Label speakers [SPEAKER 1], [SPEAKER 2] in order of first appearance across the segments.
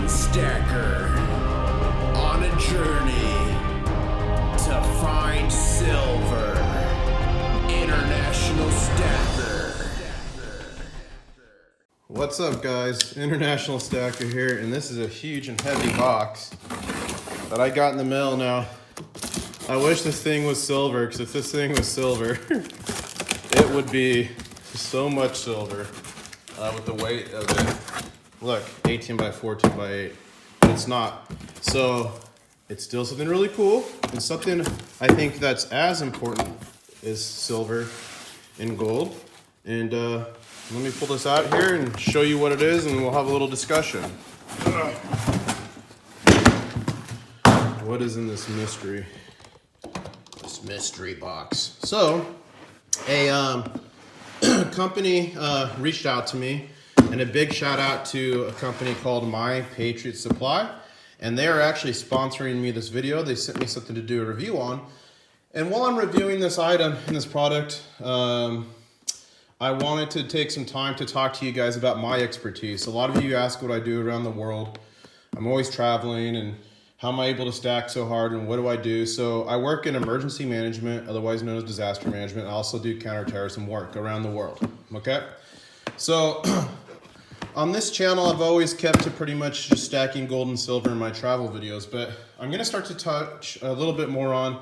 [SPEAKER 1] one stacker on a journey to find silver. International Stacker.
[SPEAKER 2] What's up, guys? International Stacker here, and this is a huge and heavy box that I got in the mail now. I wish this thing was silver, because if this thing was silver, it would be so much silver with the weight of it. Look, 18 by 14 by 8, but it's not. So it's still something really cool, and something I think that's as important is silver and gold. And let me pull this out here and show you what it is, and we'll have a little discussion. What is in this mystery box? So a company reached out to me, and a big shout out to a company called My Patriot Supply, and they are actually sponsoring me this video. They sent me something to do a review on, and while I'm reviewing this item and this product, I wanted to take some time to talk to you guys about my expertise. A lot of you ask what I do around the world. I'm always traveling, and how am I able to stack so hard, and what do I do? So I work in emergency management, otherwise known as disaster management. I also do counterterrorism work around the world, okay? So on this channel, I've always kept to pretty much just stacking gold and silver in my travel videos, but I'm gonna start to touch a little bit more on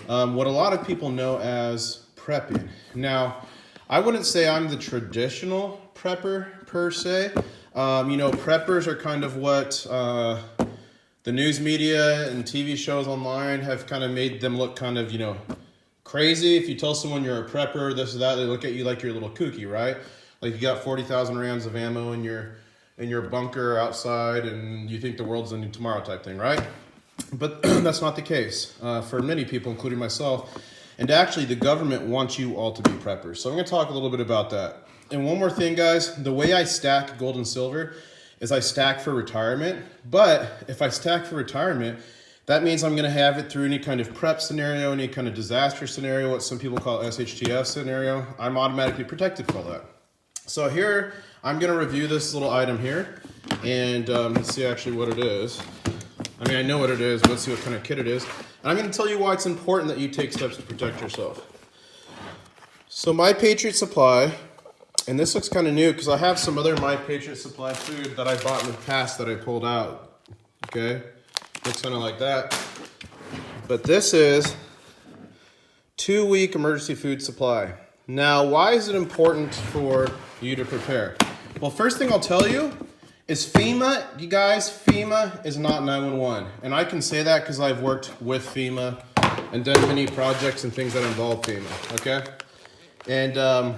[SPEAKER 2] what a lot of people know as prepping. Now, I wouldn't say I'm the traditional prepper per se. You know, preppers are kind of what the news media and TV shows online have kind of made them look kind of, you know, crazy. If you tell someone you're a prepper, this or that, they look at you like you're a little kooky, right? Like you got 40,000 rounds of ammo in your bunker outside, and you think the world's ending tomorrow type thing, right? But that's not the case for many people, including myself. And actually, the government wants you all to be preppers. So I'm going to talk a little bit about that. And one more thing, guys, the way I stack gold and silver is I stack for retirement. But if I stack for retirement, that means I'm going to have it through any kind of prep scenario, any kind of disaster scenario, what some people call SHTF scenario. I'm automatically protected for all that. So here, I'm going to review this little item here, and let's see actually what it is. I mean, I know what it is, but let's see what kind of kit it is. And I'm going to tell you why it's important that you take steps to protect yourself. So My Patriot Supply, and this looks kind of new because I have some other My Patriot Supply food that I bought in the past that I pulled out. Okay, looks kind of like that. But this is 2-week emergency food supply. Now, why is it important for you to prepare? Well, first thing I'll tell you is FEMA, you guys, FEMA is not 911. And I can say that because I've worked with FEMA and done many projects and things that involve FEMA, okay? And a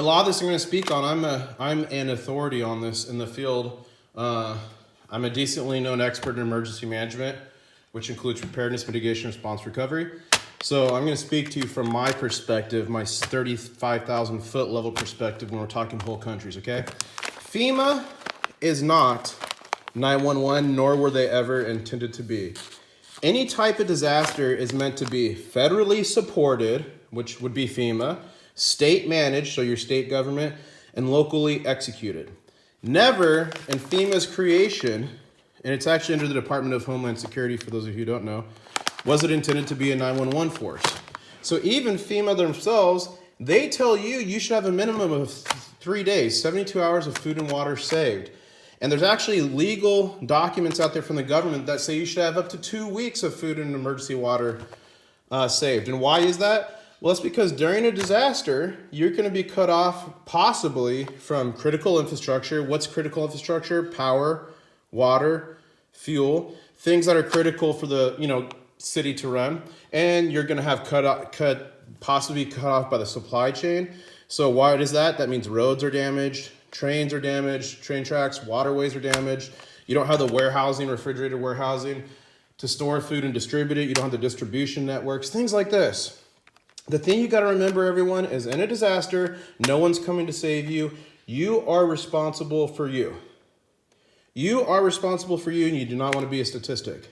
[SPEAKER 2] lot of this I'm going to speak on. I'm an authority on this in the field. I'm a decently known expert in emergency management, which includes preparedness, mitigation, response, recovery. So I'm going to speak to you from my perspective, my 35,000 foot level perspective when we're talking whole countries, okay? FEMA is not 911, nor were they ever intended to be. Any type of disaster is meant to be federally supported, which would be FEMA, state managed, so your state government, and locally executed. Never in FEMA's creation, and it's actually under the Department of Homeland Security, for those of you who don't know, was it intended to be a 911 force. So even FEMA themselves, they tell you you should have a minimum of 3 days, 72 hours of food and water saved. And there's actually legal documents out there from the government that say you should have up to 2 weeks of food and emergency water saved. And why is that? Well, it's because during a disaster, you're going to be cut off possibly from critical infrastructure. What's critical infrastructure? Power, water, fuel, things that are critical for the city to run. And you're going to have possibly cut off by the supply chain. So why is that? That means roads are damaged. Trains are damaged, train tracks, waterways are damaged. You don't have the warehousing, refrigerated warehousing to store food and distribute it. You don't have the distribution networks, things like this. The thing you got to remember, everyone, is in a disaster, no one's coming to save you. You are responsible for you. You are responsible for you, and you do not want to be a statistic.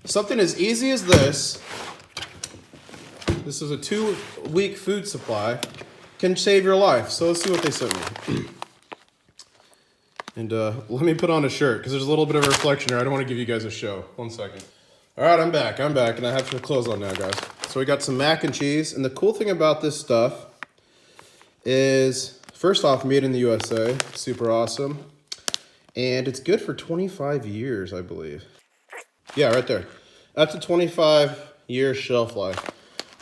[SPEAKER 2] Something as easy as this is a 2-week food supply, can save your life. So let's see what they sent me. And let me put on a shirt because there's a little bit of a reflection here. I don't want to give you guys a show. 1 second. All right, I'm back, and I have some clothes on now, guys. So we got some mac and cheese, and the cool thing about this stuff is, first off, made in the USA, super awesome. And it's good for 25 years, I believe. Yeah, right there. That's a 25-year shelf life.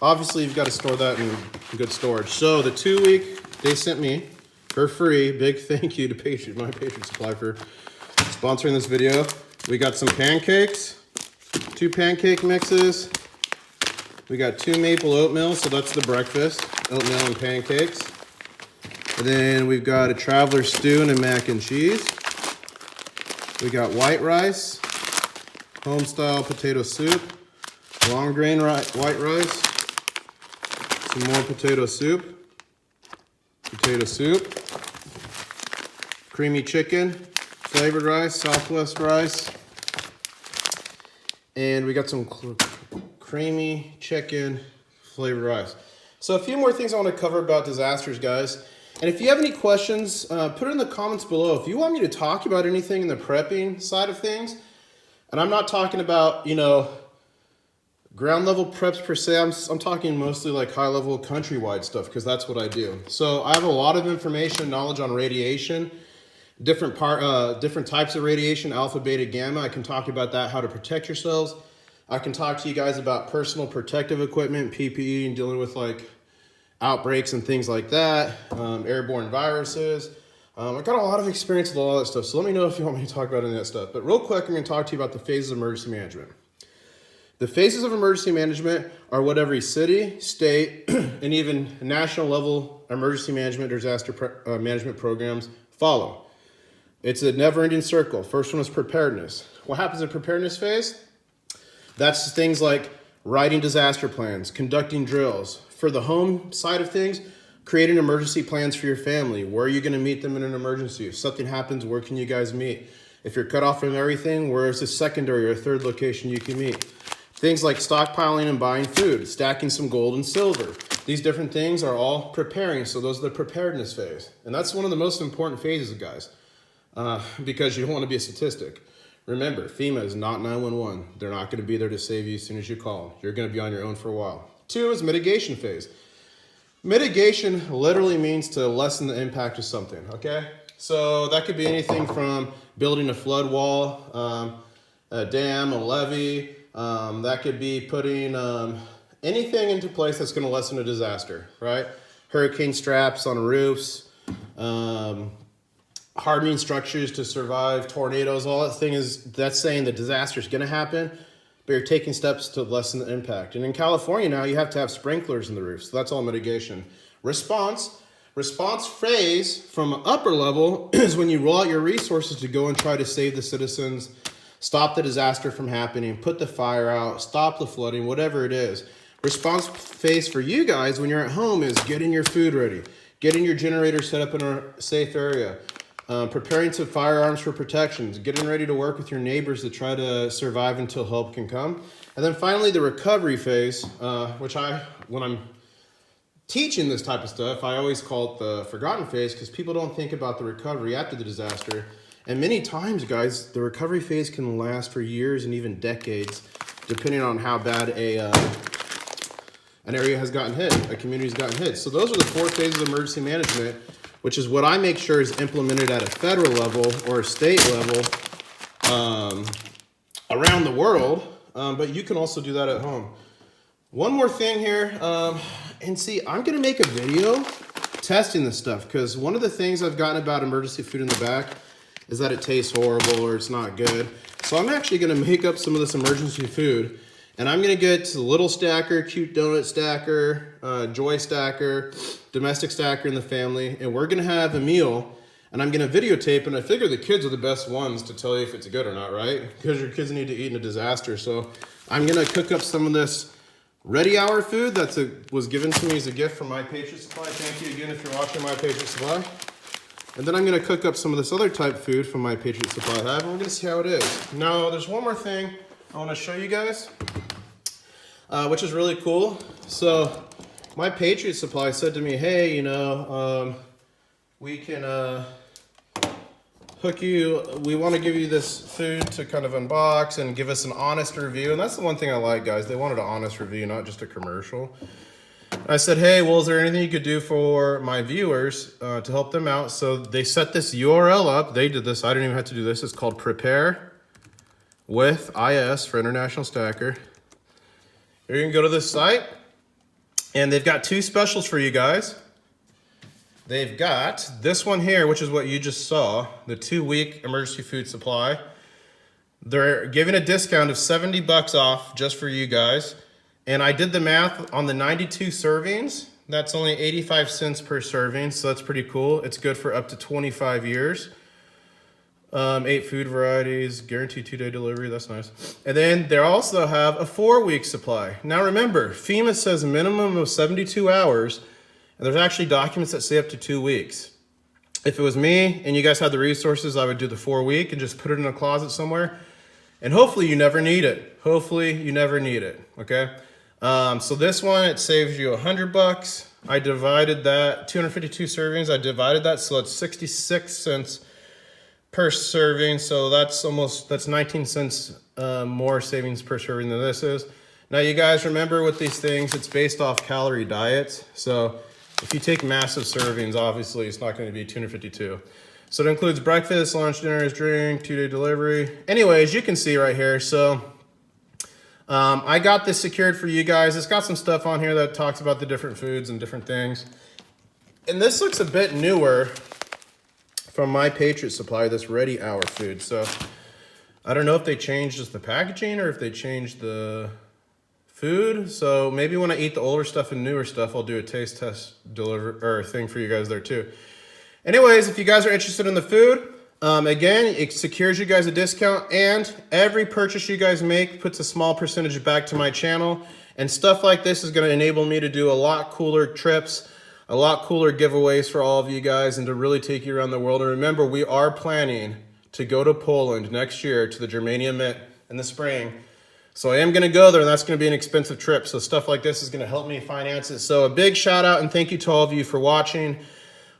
[SPEAKER 2] Obviously, you've got to store that in good storage. So the 2-week, they sent me for free. Big thank you to My Patriot Supply for sponsoring this video. We got some pancakes, 2 pancake mixes. We got 2 maple oatmeal, so that's the breakfast, oatmeal and pancakes. And then we've got a traveler stew and a mac and cheese. We got white rice, home-style potato soup, long grain white rice, some more potato soup, creamy chicken, flavored rice, Southwest rice, and we got some creamy chicken, flavored rice. So a few more things I want to cover about disasters, guys. And if you have any questions, put it in the comments below. If you want me to talk about anything in the prepping side of things, and I'm not talking about, ground level preps per se. I'm talking mostly like high level countrywide stuff because that's what I do. So I have a lot of information, knowledge on radiation, different types of radiation, alpha, beta, gamma. I can talk about that, how to protect yourselves. I can talk to you guys about personal protective equipment, PPE, and dealing with like outbreaks and things like that, airborne viruses. I've got a lot of experience with all that stuff, so let me know if you want me to talk about any of that stuff. But real quick, I'm going to talk to you about the phases of emergency management. The phases of emergency management are what every city, state, and even national level emergency management or disaster management programs follow. It's a never-ending circle. First one is preparedness. What happens in preparedness phase? That's things like writing disaster plans, conducting drills. For the home side of things, creating emergency plans for your family. Where are you going to meet them in an emergency? If something happens, where can you guys meet? If you're cut off from everything, where is a secondary or a third location you can meet? Things like stockpiling and buying food, stacking some gold and silver. These different things are all preparing, so those are the preparedness phase. And that's one of the most important phases, guys, because you don't want to be a statistic. Remember, FEMA is not 911. They're not going to be there to save you as soon as you call. You're going to be on your own for a while. 2 is mitigation phase. Mitigation literally means to lessen the impact of something, okay? So that could be anything from building a flood wall, a dam, a levee. That could be putting anything into place that's going to lessen a disaster, right? Hurricane straps on roofs, hardening structures to survive tornadoes. All that thing is, that's saying the disaster is going to happen, but you're taking steps to lessen the impact. And in California now, you have to have sprinklers in the roof. So that's all mitigation. Response phase from upper level is when you roll out your resources to go and try to save the citizens, stop the disaster from happening, put the fire out, stop the flooding, whatever it is. Response phase for you guys when you're at home is getting your food ready, getting your generator set up in a safe area, preparing some firearms for protections, getting ready to work with your neighbors to try to survive until help can come. And then finally, the recovery phase, which when I'm teaching this type of stuff, I always call it the forgotten phase because people don't think about the recovery after the disaster. And many times, guys, the recovery phase can last for years and even decades, depending on how bad an area has gotten hit, a community's gotten hit. So those are the 4 phases of emergency management, which is what I make sure is implemented at a federal level or a state level around the world, but you can also do that at home. One more thing here, and see, I'm gonna make a video testing this stuff because one of the things I've gotten about emergency food in the back is that it tastes horrible or it's not good. So I'm actually gonna make up some of this emergency food, and I'm gonna get a little stacker, cute donut stacker, joy stacker, domestic stacker in the family, and we're gonna have a meal, and I'm gonna videotape, and I figure the kids are the best ones to tell you if it's good or not, right? Because your kids need to eat in a disaster. So I'm gonna cook up some of this ready hour food that was given to me as a gift from My Patriot Supply. Thank you again if you're watching My Patriot Supply. And then I'm gonna cook up some of this other type food from My Patriot Supply Hive, and we're gonna see how it is. Now, there's one more thing I wanna show you guys, which is really cool. So My Patriot Supply said to me, hey, we can we want to give you this food to kind of unbox and give us an honest review. And that's the one thing I like, guys. They wanted an honest review, not just a commercial. I said, hey, well, is there anything you could do for my viewers to help them out? So they set this URL up. They did this. I didn't even have to do this. It's called Prepare with IS for International Stacker. You can go to this site, and they've got two specials for you guys. They've got this one here, which is what you just saw, the 2-week emergency food supply. They're giving a discount of $70 off just for you guys. And I did the math on the 92 servings. That's only 85 cents per serving, so that's pretty cool. It's good for up to 25 years. 8 food varieties, guaranteed 2-day delivery, that's nice. And then they also have a 4-week supply. Now remember, FEMA says a minimum of 72 hours, and there's actually documents that say up to 2 weeks. If it was me and you guys had the resources, I would do the 4-week and just put it in a closet somewhere. And hopefully you never need it. Hopefully you never need it, okay? So this one, it saves you $100. I divided that, 252 servings, I divided that, so it's 66 cents per serving. So that's 19 cents more savings per serving than this is. Now you guys remember with these things, it's based off calorie diets. So if you take massive servings, obviously it's not going to be 252. So it includes breakfast, lunch, dinner, drink, 2-day delivery. Anyways, you can see right here. So I got this secured for you guys. It's got some stuff on here that talks about the different foods and different things. And this looks a bit newer from My Patriot Supply, this Ready Hour food. So I don't know if they changed just the packaging or if they changed the food. So maybe when I eat the older stuff and newer stuff, I'll do a taste test thing for you guys there too. Anyways, if you guys are interested in the food, again, it secures you guys a discount, and every purchase you guys make puts a small percentage back to my channel. And stuff like this is going to enable me to do a lot cooler trips, a lot cooler giveaways for all of you guys, and to really take you around the world. And remember, we are planning to go to Poland next year to the Germania Mint in the spring. So I am going to go there, and that's going to be an expensive trip. So stuff like this is going to help me finance it. So a big shout out and thank you to all of you for watching.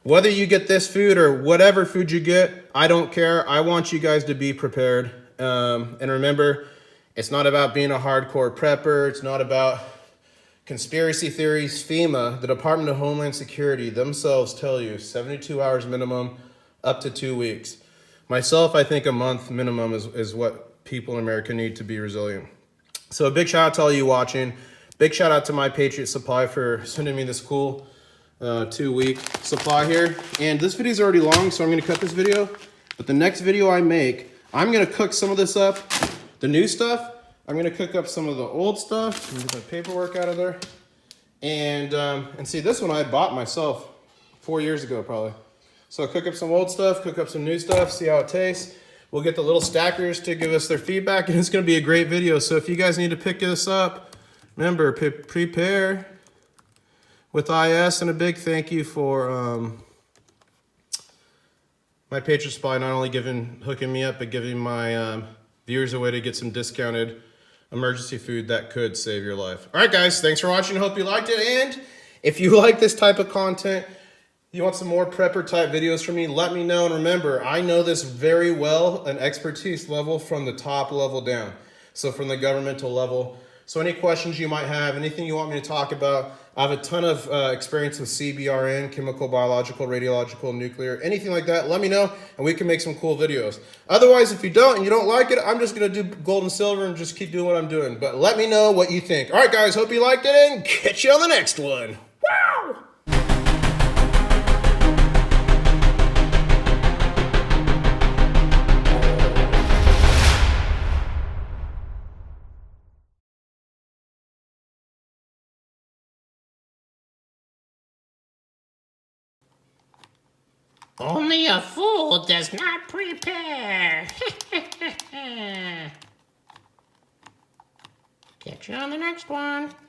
[SPEAKER 2] Whether you get this food or whatever food you get, I don't care. I want you guys to be prepared. And remember, it's not about being a hardcore prepper. It's not about conspiracy theories. FEMA, the Department of Homeland Security, themselves tell you 72 hours minimum, up to 2 weeks. Myself, I think a month minimum is what people in America need to be resilient. So a big shout out to all you watching. Big shout out to My Patriot Supply for sending me this cool 2-week supply here. And this video is already long, so I'm going to cut this video. But the next video I make, I'm going to cook some of this up. The new stuff, I'm going to cook up some of the old stuff. Get the paperwork out of there. And see, this one I bought myself 4 years ago probably. So cook up some old stuff, cook up some new stuff, see how it tastes. We'll get the little stackers to give us their feedback, and it's going to be a great video. So if you guys need to pick this up, remember, prepare with IS, and a big thank you for My Patriot Supply, not only hooking me up, but giving my viewers a way to get some discounted emergency food that could save your life. All right, guys, thanks for watching. Hope you liked it. And if you like this type of content, you want some more prepper type videos from me, let me know. And remember, I know this very well, an expertise level from the top level down. So from the governmental level. So any questions you might have, anything you want me to talk about, I have a ton of experience with CBRN, chemical, biological, radiological, nuclear, anything like that. Let me know, and we can make some cool videos. Otherwise, if you don't and you don't like it, I'm just going to do gold and silver and just keep doing what I'm doing. But let me know what you think. All right, guys, hope you liked it, and catch you on the next one. Wow!
[SPEAKER 3] Only a fool does not prepare. Catch you on the next one.